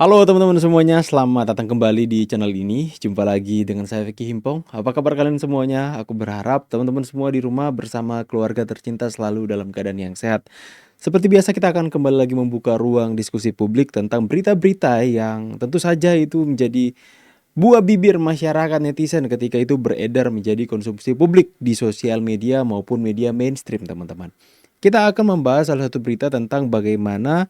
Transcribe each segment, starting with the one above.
Halo teman-teman semuanya, selamat datang kembali di channel ini. Jumpa lagi dengan saya Vicky Himpong. Apa kabar kalian semuanya? Aku berharap teman-teman semua di rumah bersama keluarga tercinta selalu dalam keadaan yang sehat. Seperti biasa kita akan kembali lagi membuka ruang diskusi publik tentang berita-berita yang tentu saja itu menjadi buah bibir masyarakat netizen ketika itu beredar menjadi konsumsi publik di sosial media maupun media mainstream teman-teman. Kita akan membahas salah satu berita tentang bagaimana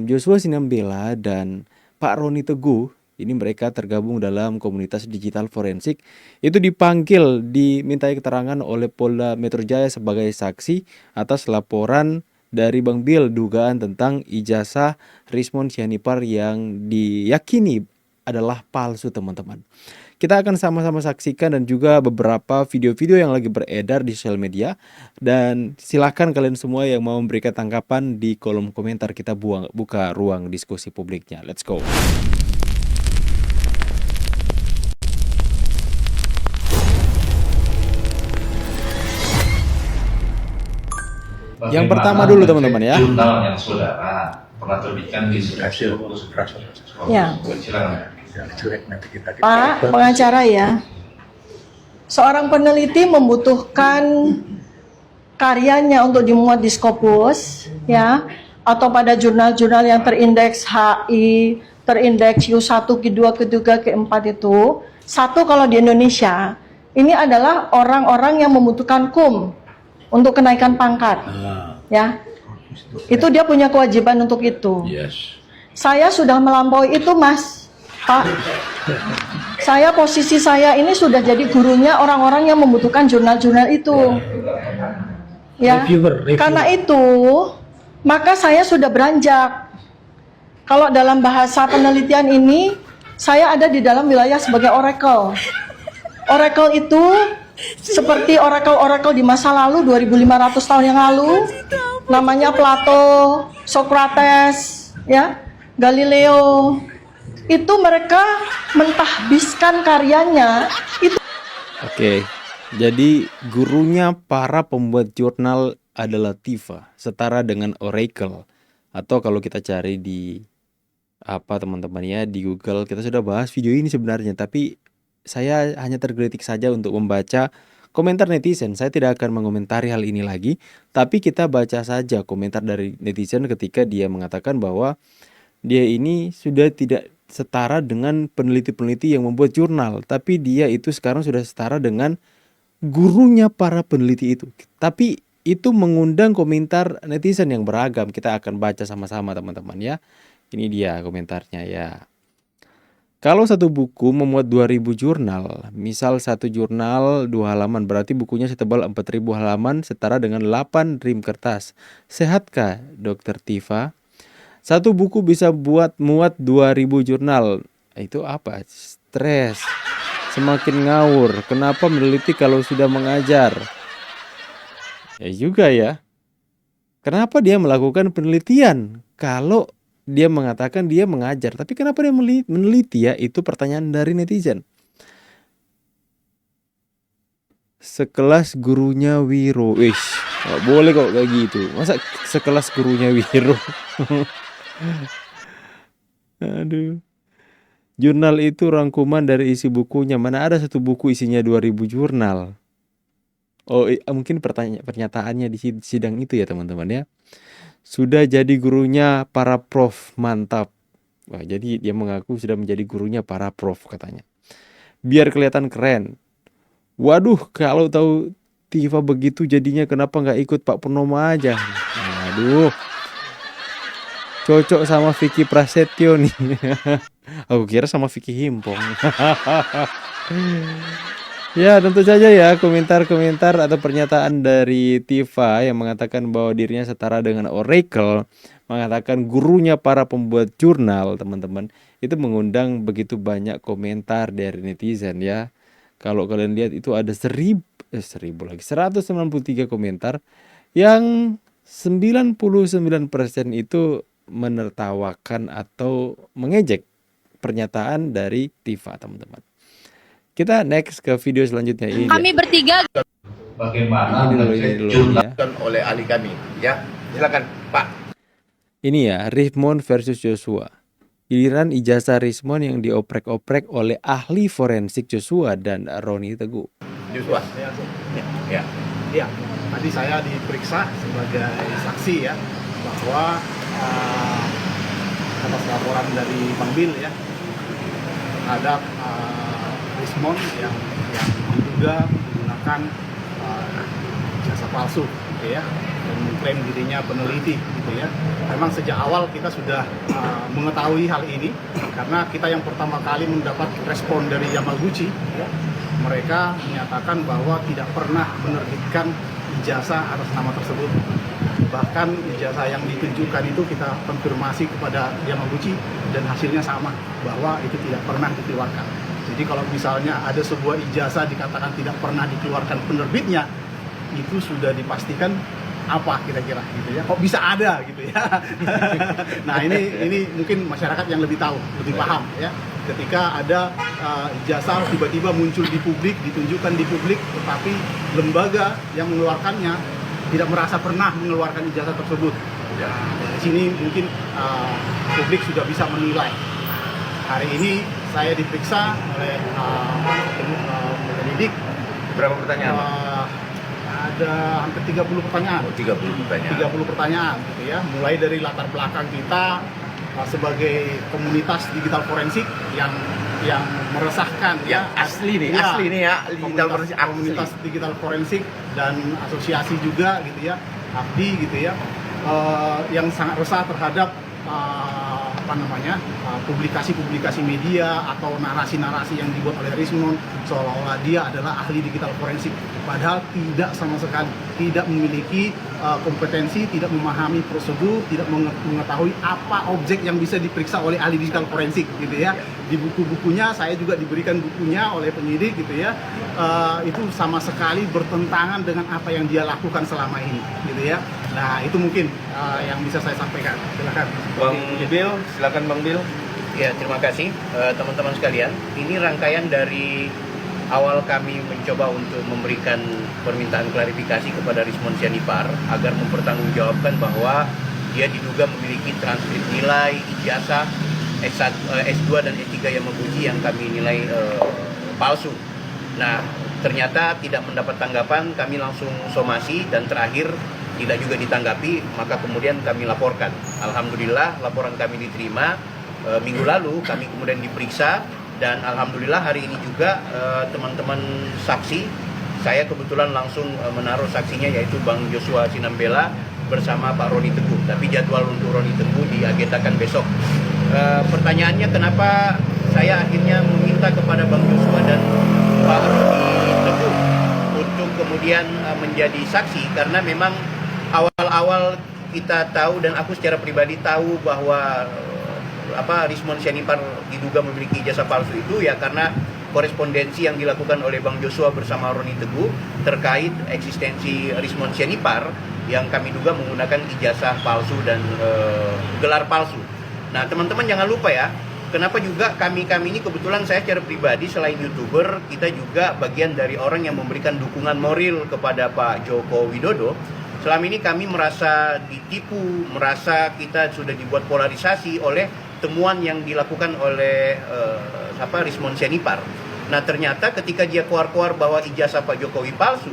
Joshua Sinambela dan Pak Roni Teguh, ini mereka tergabung dalam komunitas digital forensik, itu dipanggil dimintai keterangan oleh Polda Metro Jaya sebagai saksi atas laporan dari Bang Bill dugaan tentang ijazah Rismond Sianipar yang diyakini adalah palsu teman-teman. Kita akan sama-sama saksikan dan juga beberapa video-video yang lagi beredar di sosial media. Dan silakan kalian semua yang mau memberikan tanggapan di kolom komentar, kita buka ruang diskusi publiknya. Let's go. Yang pertama dulu teman-teman ya. Jurnal yang saudara pernah terbitkan di hasil Ya. silakan. Pak pengacara ya, seorang peneliti membutuhkan karyanya untuk dimuat di Scopus ya, atau pada jurnal-jurnal yang terindeks HI, terindeks U1, Q2, Q3, Q4 itu. Satu, kalau di Indonesia, ini adalah orang-orang yang membutuhkan KUM untuk kenaikan pangkat ya. Itu dia punya kewajiban untuk itu. Saya sudah melampaui itu Mas Pak, posisi saya ini sudah jadi gurunya orang-orang yang membutuhkan jurnal-jurnal itu. Ya, karena itu, maka saya sudah beranjak. Kalau dalam bahasa penelitian ini, saya ada di dalam wilayah sebagai oracle. Oracle itu seperti oracle-oracle di masa lalu, 2500 tahun yang lalu. Namanya Plato, Socrates, ya, Galileo. Itu mereka mentahbiskan karyanya itu. Oke, jadi gurunya para pembuat jurnal adalah Tifa, setara dengan Oracle. Atau kalau kita cari di teman-teman ya, di Google, kita sudah bahas video ini sebenarnya, tapi saya hanya tergelitik saja untuk membaca komentar netizen. Saya tidak akan mengomentari hal ini lagi, tapi kita baca saja komentar dari netizen ketika dia mengatakan bahwa dia ini sudah tidak setara dengan peneliti-peneliti yang membuat jurnal, tapi dia itu sekarang sudah setara dengan gurunya para peneliti itu. Tapi itu mengundang komentar netizen yang beragam. Kita akan baca sama-sama teman-teman ya. Ini dia komentarnya ya. Kalau satu buku memuat 2000 jurnal, misal satu jurnal 2 halaman, berarti bukunya setebal 4000 halaman setara dengan 8 rim kertas. Sehatkah Dokter Tifa? Satu buku bisa muat 2000 jurnal. Itu apa? Stres. Semakin ngawur. Kenapa meneliti kalau sudah mengajar? Ya juga ya. Kenapa dia melakukan penelitian kalau dia mengatakan dia mengajar? Tapi kenapa dia meneliti ya? Itu pertanyaan dari netizen. Sekelas gurunya Wiro. Gak boleh kok kayak gitu. Masa sekelas gurunya Wiro? Aduh. Jurnal itu rangkuman dari isi bukunya. Mana ada satu buku isinya 2000 jurnal. Oh, mungkin pernyataannya di sidang itu ya teman-teman ya. Sudah jadi gurunya para prof, mantap. Wah, jadi dia mengaku sudah menjadi gurunya para prof katanya. Biar kelihatan keren. Waduh, kalau tahu Tifa begitu jadinya kenapa nggak ikut Pak Purnomo aja? Aduh. Cocok sama Vicky Prasetyo nih. Aku kira sama Vicky Himpong. Ya tentu saja ya, komentar-komentar atau pernyataan dari Tifa yang mengatakan bahwa dirinya setara dengan Oracle, mengatakan gurunya para pembuat jurnal teman-teman, itu mengundang begitu banyak komentar dari netizen ya. Kalau kalian lihat itu ada 193 komentar yang 99% itu menertawakan atau mengejek pernyataan dari Tifa teman-teman. Kita next ke video selanjutnya ini. Kami bertiga Bagaimana ini dulu ya. Oleh ahli kami ya. Silakan Pak. Ini ya, Rismond versus Joshua. Giliran ijazah Rismon yang dioprek-oprek oleh ahli forensik Joshua dan Roni Teguh. Joshua. Ya. Ya, tadi saya diperiksa sebagai saksi ya, bahwa atas laporan dari Bang Bil ya, terhadap Rismon yang diduga menggunakan jasa palsu, gitu ya, dan mengklaim dirinya peneliti, gitu ya. Memang sejak awal kita sudah mengetahui hal ini, karena kita yang pertama kali mendapat respon dari Yamaguchi, ya, mereka menyatakan bahwa tidak pernah menerbitkan ijazah atas nama tersebut. Bahkan ijazah yang ditunjukkan itu kita konfirmasi kepada Yamaguchi dan hasilnya sama, bahwa itu tidak pernah dikeluarkan. Jadi kalau misalnya ada sebuah ijazah dikatakan tidak pernah dikeluarkan penerbitnya, itu sudah dipastikan apa kira-kira gitu ya, kok bisa ada gitu ya. Nah ini mungkin masyarakat yang lebih tahu, lebih paham ya, ketika ada ijazah tiba-tiba muncul di publik, ditunjukkan di publik, tetapi lembaga yang mengeluarkannya tidak merasa pernah mengeluarkan ijazah tersebut. Ya, dari sini mungkin publik sudah bisa menilai. Hari ini saya diperiksa oleh penyidik. Berapa pertanyaan? Ada hampir 30 pertanyaan. 30 pertanyaan. 30 pertanyaan gitu ya. Mulai dari latar belakang kita sebagai komunitas digital forensik yang meresahkan ya, asli nih ya, komunitas digital forensik dan asosiasi juga gitu ya, ABDI gitu ya, yang sangat resah terhadap publikasi-publikasi media atau narasi-narasi yang dibuat oleh Rismon seolah-olah dia adalah ahli digital forensik, padahal tidak sama sekali, tidak memiliki kompetensi, tidak memahami prosedur, tidak mengetahui apa objek yang bisa diperiksa oleh ahli digital forensik gitu ya. Di buku-bukunya, saya juga diberikan bukunya oleh penyidik gitu ya, itu sama sekali bertentangan dengan apa yang dia lakukan selama ini gitu ya. Nah itu mungkin yang bisa saya sampaikan. Silakan Bang Bil, silakan Bang Bil. Ya, terima kasih teman-teman sekalian. Ini rangkaian dari awal kami mencoba untuk memberikan permintaan klarifikasi kepada Rismon Sianipar agar mempertanggungjawabkan bahwa dia diduga memiliki transkrip nilai ijazah S2 dan S3 Yamaguchi yang kami nilai palsu. Nah, ternyata tidak mendapat tanggapan, kami langsung somasi dan terakhir tidak juga ditanggapi, maka kemudian kami laporkan. Alhamdulillah laporan kami diterima. Minggu lalu kami kemudian diperiksa dan alhamdulillah hari ini juga teman-teman saksi, saya kebetulan langsung menaruh saksinya yaitu Bang Joshua Sinambela bersama Pak Roni Teguh. Tapi jadwal untuk Roni Teguh diagendakan besok. Pertanyaannya kenapa saya akhirnya meminta kepada Bang Joshua dan Pak Roni Teguh untuk kemudian menjadi saksi, karena memang awal-awal kita tahu dan aku secara pribadi tahu bahwa Rismon Sianipar diduga memiliki ijazah palsu itu ya karena korespondensi yang dilakukan oleh Bang Joshua bersama Roni Teguh terkait eksistensi Rismon Sianipar yang kami duga menggunakan ijazah palsu dan gelar palsu. Nah teman-teman jangan lupa ya, kenapa juga kami ini kebetulan saya secara pribadi selain YouTuber, kita juga bagian dari orang yang memberikan dukungan moral kepada Pak Joko Widodo. Selama ini kami merasa ditipu, merasa kita sudah dibuat polarisasi oleh temuan yang dilakukan oleh Rismon Sianipar. Nah ternyata ketika dia keluar bahwa ijazah Pak Jokowi palsu,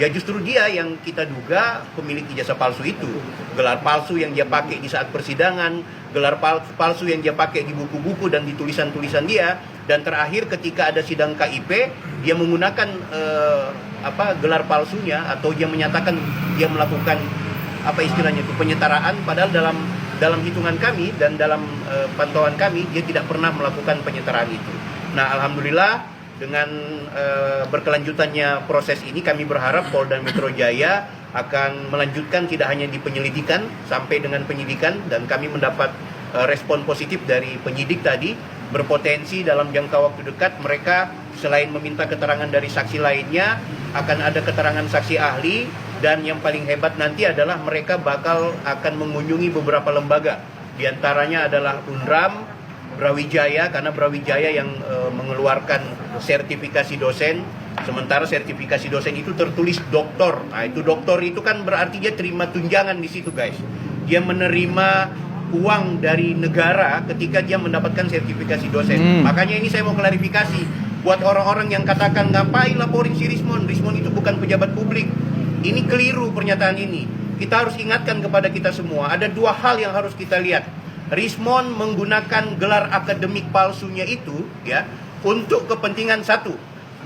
ya justru dia yang kita duga pemilik ijazah palsu itu. Gelar palsu yang dia pakai di saat persidangan, gelar palsu yang dia pakai di buku-buku dan di tulisan-tulisan dia, dan terakhir ketika ada sidang KIP, dia menggunakan gelar palsunya atau dia menyatakan dia melakukan penyetaraan, padahal dalam hitungan kami dan dalam pantauan kami dia tidak pernah melakukan penyetaraan itu. Nah alhamdulillah dengan berkelanjutannya proses ini kami berharap Polda Metro Jaya akan melanjutkan tidak hanya di penyelidikan sampai dengan penyidikan, dan kami mendapat respon positif dari penyidik tadi. Berpotensi dalam jangka waktu dekat mereka selain meminta keterangan dari saksi lainnya akan ada keterangan saksi ahli, dan yang paling hebat nanti adalah mereka akan mengunjungi beberapa lembaga, diantaranya adalah UNRAM, Brawijaya, karena Brawijaya yang mengeluarkan sertifikasi dosen, sementara sertifikasi dosen itu tertulis doktor. Nah itu doktor itu kan berarti dia terima tunjangan di situ guys, dia menerima uang dari negara ketika dia mendapatkan sertifikasi dosen. Makanya ini saya mau klarifikasi buat orang-orang yang katakan ngapain laporin si Rismon. Rismon itu bukan pejabat publik. Ini keliru pernyataan ini. Kita harus ingatkan kepada kita semua, ada dua hal yang harus kita lihat. Rismon menggunakan gelar akademik palsunya itu ya untuk kepentingan satu,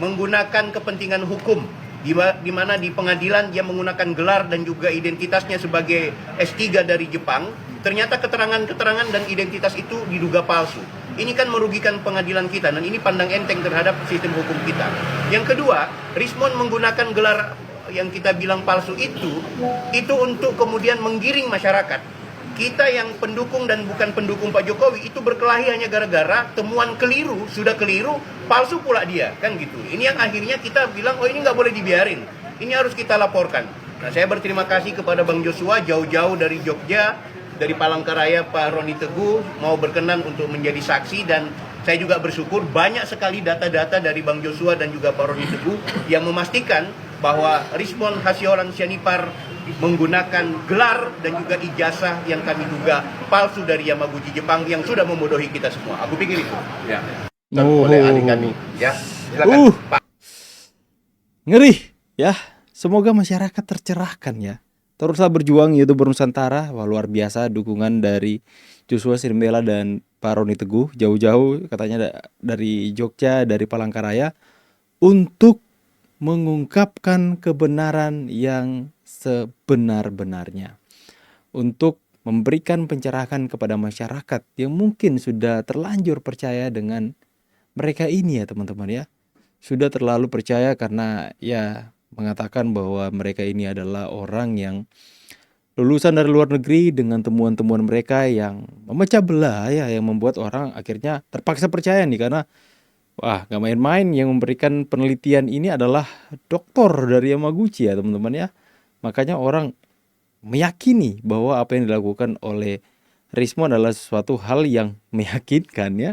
menggunakan kepentingan hukum, di mana di pengadilan dia menggunakan gelar dan juga identitasnya sebagai S3 dari Jepang. Ternyata keterangan-keterangan dan identitas itu diduga palsu. Ini kan merugikan pengadilan kita, dan ini pandang enteng terhadap sistem hukum kita. Yang kedua, Rismon menggunakan gelar yang kita bilang palsu itu untuk kemudian menggiring masyarakat. Kita yang pendukung dan bukan pendukung Pak Jokowi itu berkelahi hanya gara-gara temuan keliru, sudah keliru, palsu pula dia, kan gitu. Ini yang akhirnya kita bilang, oh ini nggak boleh dibiarin, ini harus kita laporkan. Nah, saya berterima kasih kepada Bang Joshua jauh-jauh dari Jogja, dari Palangkaraya, Pak Roni Teguh mau berkenan untuk menjadi saksi, dan saya juga bersyukur banyak sekali data-data dari Bang Joshua dan juga Pak Roni Teguh yang memastikan bahwa Rismon Hasyolan Sianipar menggunakan gelar dan juga ijazah yang kami duga palsu dari Yamaguchi Jepang yang sudah membodohi kita semua. Aku pikir itu. Ya. Oleh ahli kami. Ya. Silakan, Pak. Ngeri ya. Semoga masyarakat tercerahkan ya. Teruslah berjuang YouTuber Nusantara. Wah, luar biasa dukungan dari Joshua Sirimbela dan Pak Roni Teguh jauh-jauh katanya dari Jogja, dari Palangkaraya untuk mengungkapkan kebenaran yang sebenar-benarnya, untuk memberikan pencerahan kepada masyarakat yang mungkin sudah terlanjur percaya dengan mereka ini ya teman-teman ya. Sudah terlalu percaya karena ya mengatakan bahwa mereka ini adalah orang yang lulusan dari luar negeri dengan temuan-temuan mereka yang memecah belah ya, yang membuat orang akhirnya terpaksa percaya nih karena wah, gak main-main, yang memberikan penelitian ini adalah doktor dari Yamaguchi ya teman-teman ya. Makanya orang meyakini bahwa apa yang dilakukan oleh Rismon adalah sesuatu hal yang meyakinkan ya.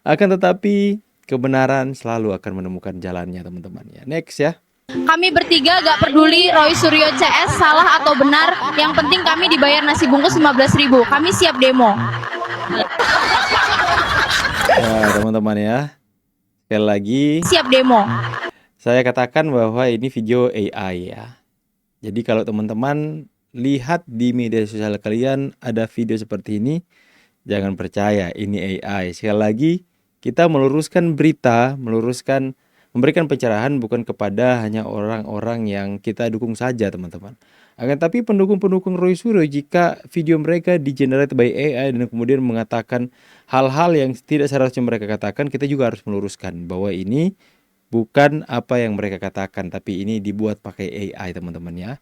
Akan tetapi kebenaran selalu akan menemukan jalannya teman-teman ya. Next ya. Kami bertiga gak peduli Roy Suryo CS salah atau benar, yang penting kami dibayar nasi bungkus 15.000. Kami siap demo. Ya teman-teman ya. Sekali lagi Siap demo. saya katakan bahwa ini video AI ya. Jadi kalau teman-teman lihat di media sosial kalian ada video seperti ini, jangan percaya ini AI. Sekali lagi kita meluruskan berita, memberikan pencerahan bukan kepada hanya orang-orang yang kita dukung saja teman-teman. Akan tapi pendukung-pendukung Roy Suryo, jika video mereka di-generate by AI dan kemudian mengatakan hal-hal yang tidak seharusnya mereka katakan, kita juga harus meluruskan bahwa ini bukan apa yang mereka katakan, tapi ini dibuat pakai AI teman-teman ya.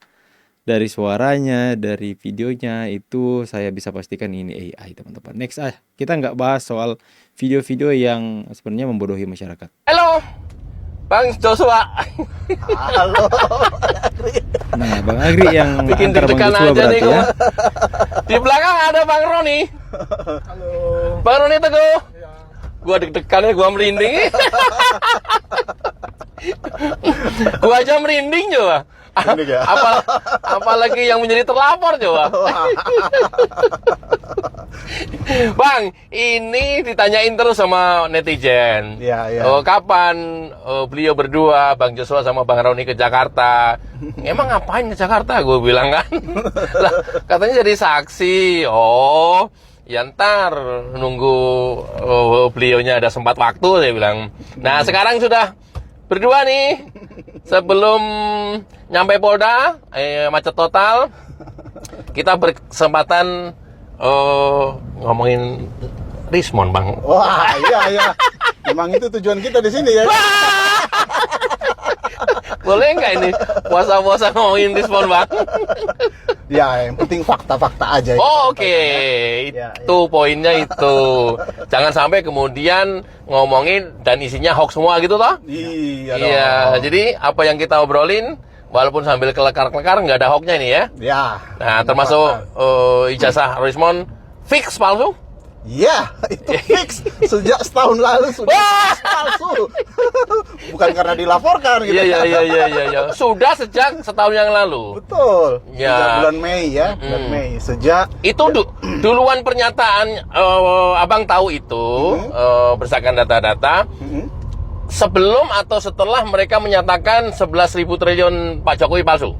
Dari suaranya, dari videonya itu saya bisa pastikan ini AI teman-teman. Next kita nggak bahas soal video-video yang sebenarnya membodohi masyarakat. Halo, Bang Joshua. Halo. Nah, Bang Agri yang bikin antar Bang deg-degan Joshua aja berarti nih ya. Di belakang ada Bang Roni. Halo. Bang Roni Teguh. Gua deg-degan ya, gua merinding. Gua aja merinding coba. Ya? Apalagi yang menjadi terlapor coba. Bang, ini ditanyain terus sama netizen. Iya. Kapan beliau berdua, Bang Joshua sama Bang Roni ke Jakarta? Emang ngapain ke Jakarta? Gue bilang kan. Lah, katanya jadi saksi. Oh, ya ntar nunggu beliaunya ada sempat waktu, saya bilang. Nah, sekarang sudah berdua nih. Sebelum nyampe Polda, macet total. Kita berkesempatan ngomongin Rismon, Bang. Wah, iya. Memang itu tujuan kita di sini ya. Boleh nggak ini puasa-puasa ngomongin Rismon, Bang? Ya, yang penting fakta-fakta aja. Oh, oke. Ya. Itu poinnya itu. Jangan sampai kemudian ngomongin dan isinya hoax semua gitu toh? Iya. Iya, jadi apa yang kita obrolin walaupun sambil kelekar-kelekar nggak ada hoaxnya ini ya. Ya. Nah, termasuk ijazah Rismon fix palsu? Iya, itu fix sejak setahun lalu sudah palsu. Bukan karena dilaporkan gitu. Iya. Sudah sejak setahun yang lalu. Betul. Ya. Sejak bulan Mei ya, bulan Mei. Sejak Itu duluan pernyataan Abang tahu itu berdasarkan data-data sebelum atau setelah mereka menyatakan 11.000 triliun Pak Jokowi palsu?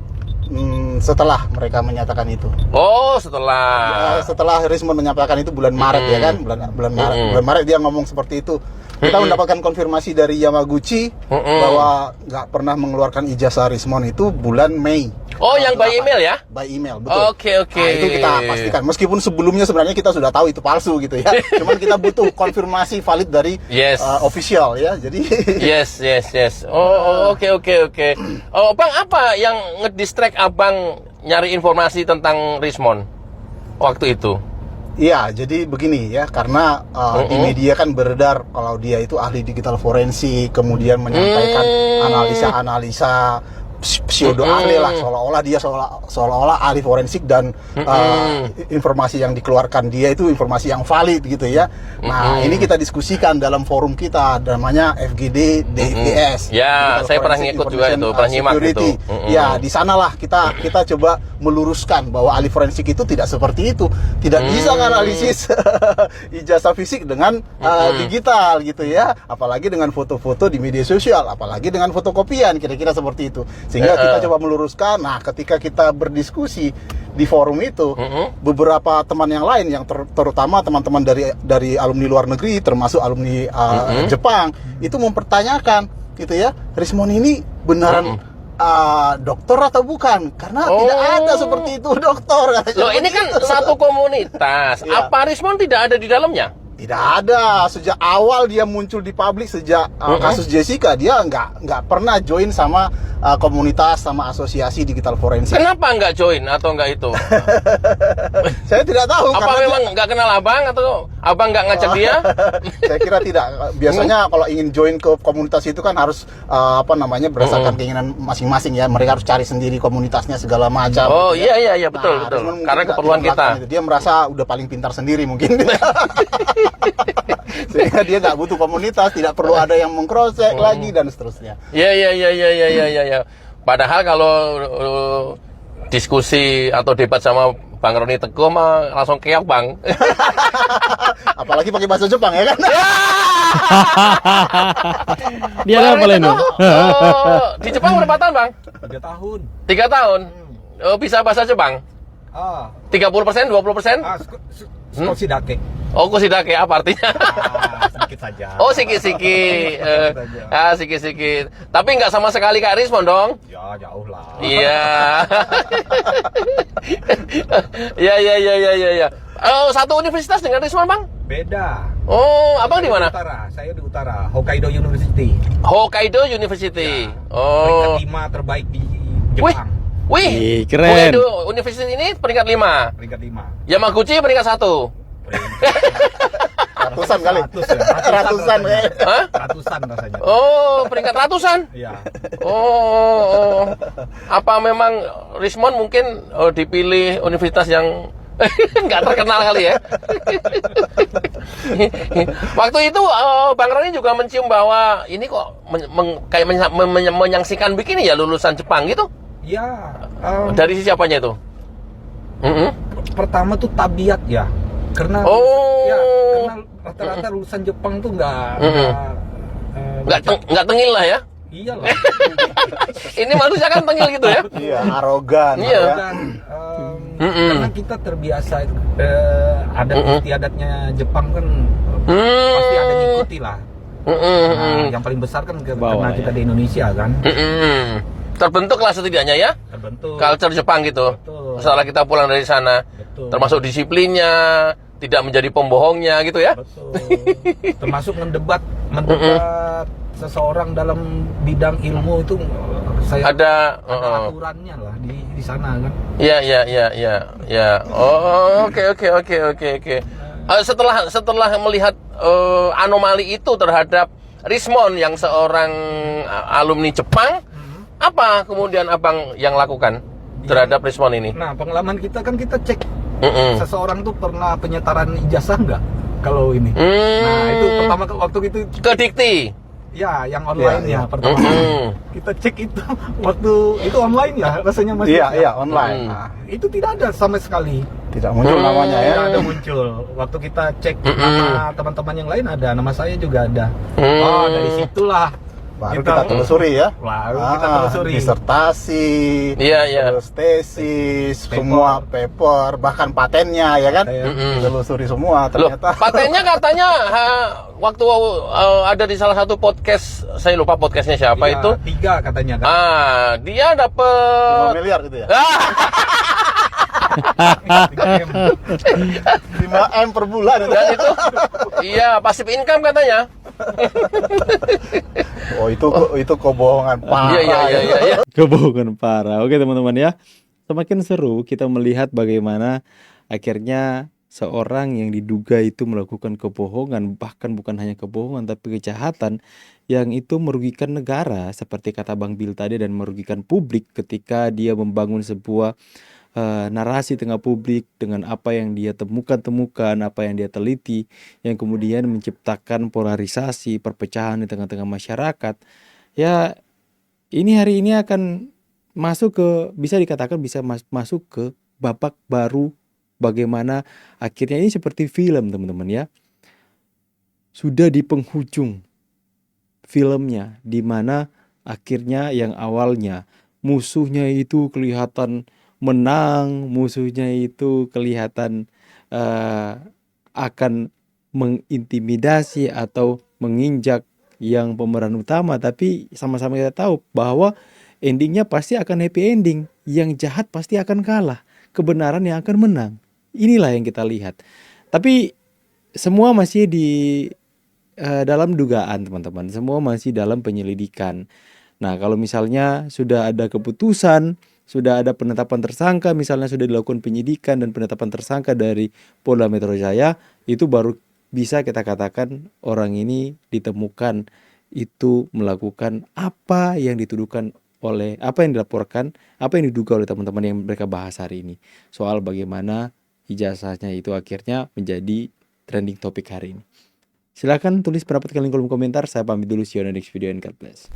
setelah mereka menyatakan itu. Oh, setelah. Setelah Rismon menyampaikan itu bulan Maret ya kan, bulan Maret dia ngomong seperti itu. Kita mendapatkan konfirmasi dari Yamaguchi bahwa nggak pernah mengeluarkan ijazah Rismon itu bulan Mei. Oh, yang by email ya? By email, betul. Oke. Nah, itu kita pastikan. Meskipun sebelumnya sebenarnya kita sudah tahu itu palsu gitu ya. Cuman kita butuh konfirmasi valid dari official ya. Jadi Yes. Oh, oke. Oh, Bang, apa yang ngedistract Abang nyari informasi tentang Rismon waktu itu? iya, jadi begini ya, karena di media kan beredar kalau dia itu ahli digital forensik, kemudian menyampaikan analisa-analisa pseudo ahli lah, seolah-olah ahli forensik dan informasi yang dikeluarkan dia itu informasi yang valid gitu ya. Nah, ini kita diskusikan dalam forum kita namanya FGD DIS. Ya, saya pernah ngikut juga itu, pernah nyimak itu. Ya, di sanalah kita coba meluruskan bahwa ahli forensik itu tidak seperti itu, tidak bisa menganalisis ijazah fisik dengan digital gitu ya, apalagi dengan foto-foto di media sosial, apalagi dengan fotokopian, kira-kira seperti itu. Sehingga kita coba meluruskan. Nah, ketika kita berdiskusi di forum itu, beberapa teman yang lain yang terutama teman-teman dari alumni luar negeri, termasuk alumni Jepang, itu mempertanyakan gitu ya, Rismon ini beneran dokter atau bukan? Karena tidak ada seperti itu dokter. Loh, ini kan satu komunitas. Apa Rismon tidak ada di dalamnya? Tidak ada. Sejak awal dia muncul di publik, sejak kasus Jessica, dia nggak pernah join sama komunitas, sama asosiasi digital forensik. Kenapa nggak join atau nggak itu? Saya tidak tahu. Apa memang nggak kenal abang atau abang nggak ngajak dia? Saya kira tidak. Biasanya kalau ingin join ke komunitas itu kan harus berdasarkan keinginan masing-masing ya. Mereka harus cari sendiri komunitasnya segala macam. Oh iya betul. Karena keperluan kita. Dia merasa udah paling pintar sendiri mungkin. Sehingga dia nggak butuh komunitas, tidak perlu ada yang meng-cross check lagi dan seterusnya. Iya. Padahal kalau diskusi atau debat sama Bang Roni Teguh mah langsung keok, Bang. Apalagi pakai bahasa Jepang ya kan? Dia apa itu? Di Jepang berapa tahun, Bang? 3 tahun. 3 tahun. Oh, bisa bahasa Jepang? 30%, 20%? Koshidake. Oh, koshidake apa artinya? Sedikit saja. Oh, sikit-sikit. Sikit-sikit. Tapi nggak sama sekali Kak Rismon dong? Ya, jauh lah. Iya. Iya. Oh, satu universitas dengan Rismon, Bang? Beda. Oh, Abang di mana? Saya di utara, Hokkaido University. Hokkaido University. Peringkat 5 terbaik di Jepang. Wih, keren. Hokkaido University ini peringkat 5. Peringkat 5. Yamaguchi peringkat 1. Ratusan kali. Ratusan rasanya. Oh, peringkat ratusan? Iya. Oh. Apa memang Rismon mungkin dipilih universitas yang nggak terkenal kali ya? Waktu itu Bang Roni juga mencium bahwa ini kok kayak menyaksikan begini ya lulusan Jepang gitu? Ya. Dari sisi apanya itu? Pertama tuh tabiat ya. Karena rata-rata lulusan Jepang tuh nggak tengil lah ya. Iyalah. Ini manusia kan tengil gitu ya? Iya, arogan. Iya. Karena kita terbiasa adat istiadatnya Jepang kan pasti ada ngikuti lah. Yang paling besar kan karena kita di Indonesia kan. Terbentuklah setidaknya ya. Terbentuk. Culture Jepang gitu. Betul. Setelah kita pulang dari sana. Betul. Termasuk disiplinnya, tidak menjadi pembohongnya gitu ya. Betul. Termasuk mendebat seseorang dalam bidang ilmu itu ada aturannya lah di sana kan. Iya. Oh, oke. Setelah melihat anomali itu terhadap Rismon yang seorang alumni Jepang, apa kemudian Abang yang lakukan terhadap Rismon ini? Nah, pengalaman kita kan kita cek seseorang tuh pernah penyetaran ijazah nggak? kalau ini. Nah, itu pertama waktu itu Ke dikti. ya yang online Iya, ya pertama kita cek itu waktu itu online ya rasanya masih Iya, online. Nah, itu tidak ada sama sekali. tidak muncul namanya ya. Tidak ada muncul. Waktu kita cek nama teman-teman yang lain ada, nama saya juga ada. Oh, dari situlah Baru kita telusuri ya. Baru kita telusuri. Disertasi, Iya. terus tesis, Paper. semua paper, bahkan patennya ya kan. Telusuri semua Loh, ternyata. patennya katanya waktu ada di salah satu podcast, saya lupa podcastnya siapa Iya, itu. 3 katanya kan. Dia dapet 5 miliar gitu ya. 3M. 5M per bulan itu. Dan itu iya passive income katanya. Oh, itu kebohongan parah. Iya. Kebohongan parah. Oke teman-teman ya, semakin seru kita melihat bagaimana akhirnya seorang yang diduga itu melakukan kebohongan, bahkan bukan hanya kebohongan tapi kejahatan yang itu merugikan negara seperti kata Bang Bill tadi, dan merugikan publik ketika dia membangun sebuah narasi tengah publik dengan apa yang dia temukan, apa yang dia teliti, yang kemudian menciptakan polarisasi, perpecahan di tengah-tengah masyarakat. Ya, ini hari ini akan masuk ke, bisa dikatakan bisa masuk ke babak baru, bagaimana akhirnya ini seperti film teman-teman ya. Sudah di penghujung filmnya, di mana akhirnya yang awalnya musuhnya itu kelihatan menang, musuhnya itu kelihatan akan mengintimidasi atau menginjak yang pemeran utama, tapi sama-sama kita tahu bahwa endingnya pasti akan happy ending, yang jahat pasti akan kalah, kebenaran yang akan menang. Inilah yang kita lihat. Tapi semua masih di dalam dugaan teman-teman, semua masih dalam penyelidikan. Nah, kalau misalnya sudah ada keputusan, sudah ada penetapan tersangka, misalnya sudah dilakukan penyidikan dan penetapan tersangka dari Polda Metro Jaya, itu baru bisa kita katakan orang ini ditemukan itu melakukan apa yang dituduhkan oleh, apa yang dilaporkan, apa yang diduga oleh teman-teman yang mereka bahas hari ini. Soal bagaimana ijazahnya itu akhirnya menjadi trending topik hari ini. Silahkan tulis pendapat kalian di kolom komentar. Saya pamit dulu, see you on the next video and God bless.